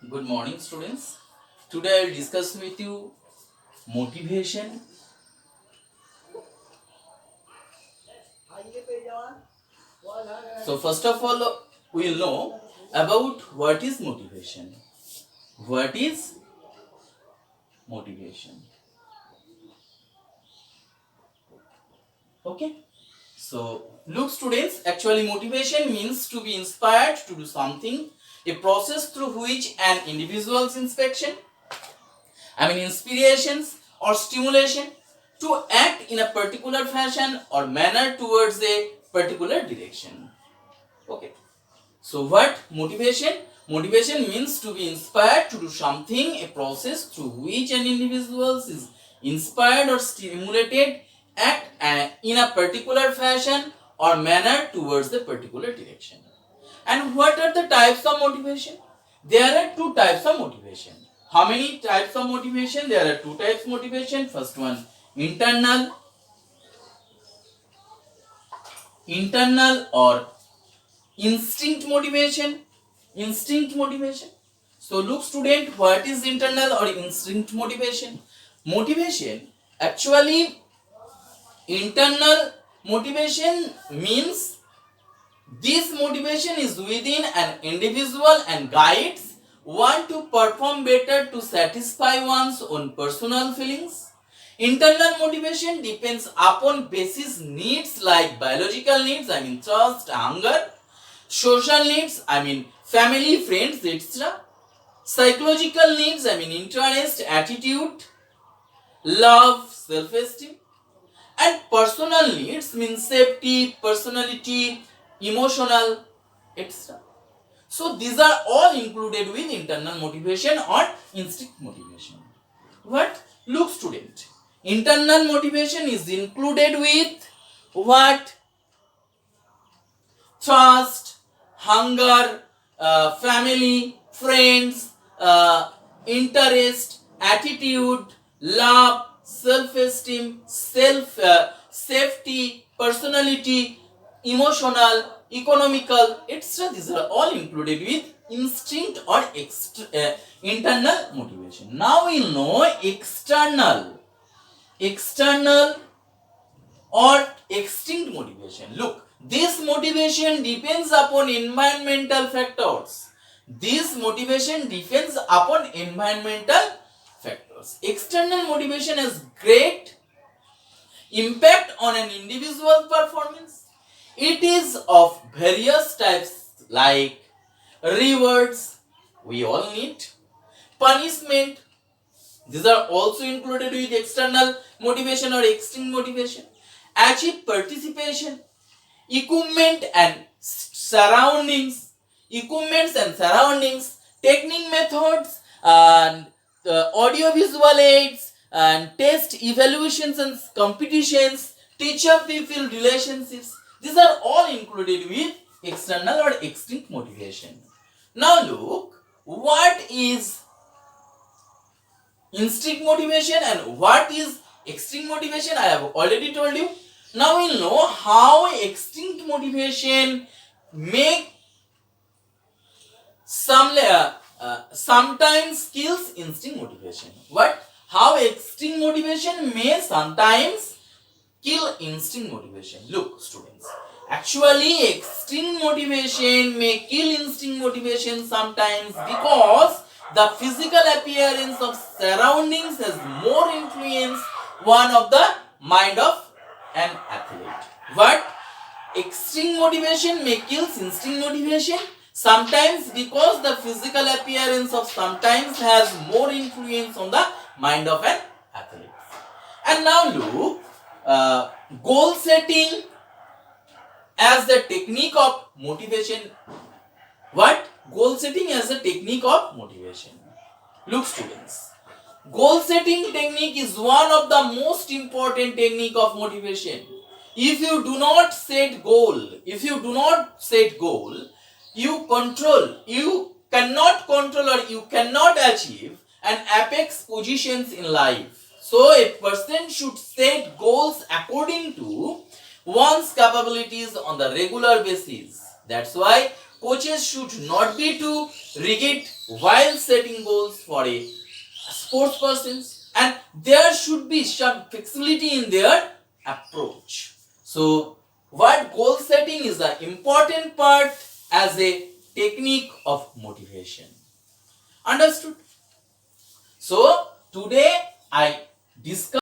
Good morning, students. Today I will discuss with you motivation. So first of all, we will know about what is motivation. What is motivation? Okay. So look, students. Actually, motivation means to be inspired to do something. A process through which an individual's inspirations or stimulation to act in a particular fashion or manner towards a particular direction. Okay. So what motivation? Motivation means to be inspired to do something, a process through which an individual is inspired or stimulated act in a particular fashion or manner towards the particular direction. And what are the types of motivation? There are two types of motivation. How many types of motivation? There are two types of motivation. First one, internal or instinct motivation. So look, student, what is internal or instinct motivation? Actually, internal motivation means this motivation is within an individual and guides one to perform better to satisfy one's own personal feelings. Internal motivation depends upon basic needs like biological needs, thirst, hunger, social needs, family, friends, etc. Psychological needs, interest, attitude, love, self-esteem. And personal needs means safety, personality, emotional, etc. So these are all included with internal motivation or instinct motivation. What? Look, student. Internal motivation is included with what? Trust, hunger, family, friends, interest, attitude, love, self-esteem, safety, personality, emotional, economical, etc. These are all included with instinct or internal motivation. Now we know external or extinct motivation. Look, this motivation depends upon environmental factors. External motivation has great impact on an individual's performance. It is of various types like rewards, we all need, punishment. These are also included with external motivation or extrinsic motivation. Achieve participation, equipment and surroundings, technique methods and audio-visual aids and test evaluations and competitions, teacher-pupil relationships. These are all included with external or extrinsic motivation. Now look, what is instinct motivation and what is extrinsic motivation? I have already told you. Now we'll know how extrinsic motivation make sometimes kills instinct motivation. How extrinsic motivation may sometimes kill instinct motivation. Look, students, actually extrinsic motivation may kill instinct motivation sometimes because the physical appearance of surroundings has more influence one of the mind of an athlete. Extrinsic motivation may kill instinct motivation sometimes because the physical appearance of sometimes has more influence on the mind of an athlete. And now look, goal setting as the technique of motivation. Goal setting as a technique of motivation. Look, students, goal setting technique is one of the most important technique of motivation. If you do not set goal, you cannot control or you cannot achieve an apex positions in life. So a person should set goals according to one's capabilities on the regular basis. That's why coaches should not be too rigid while setting goals for a sports persons, and there should be some flexibility in their approach. So what goal setting is the important part as a technique of motivation. Understood? So today I discussed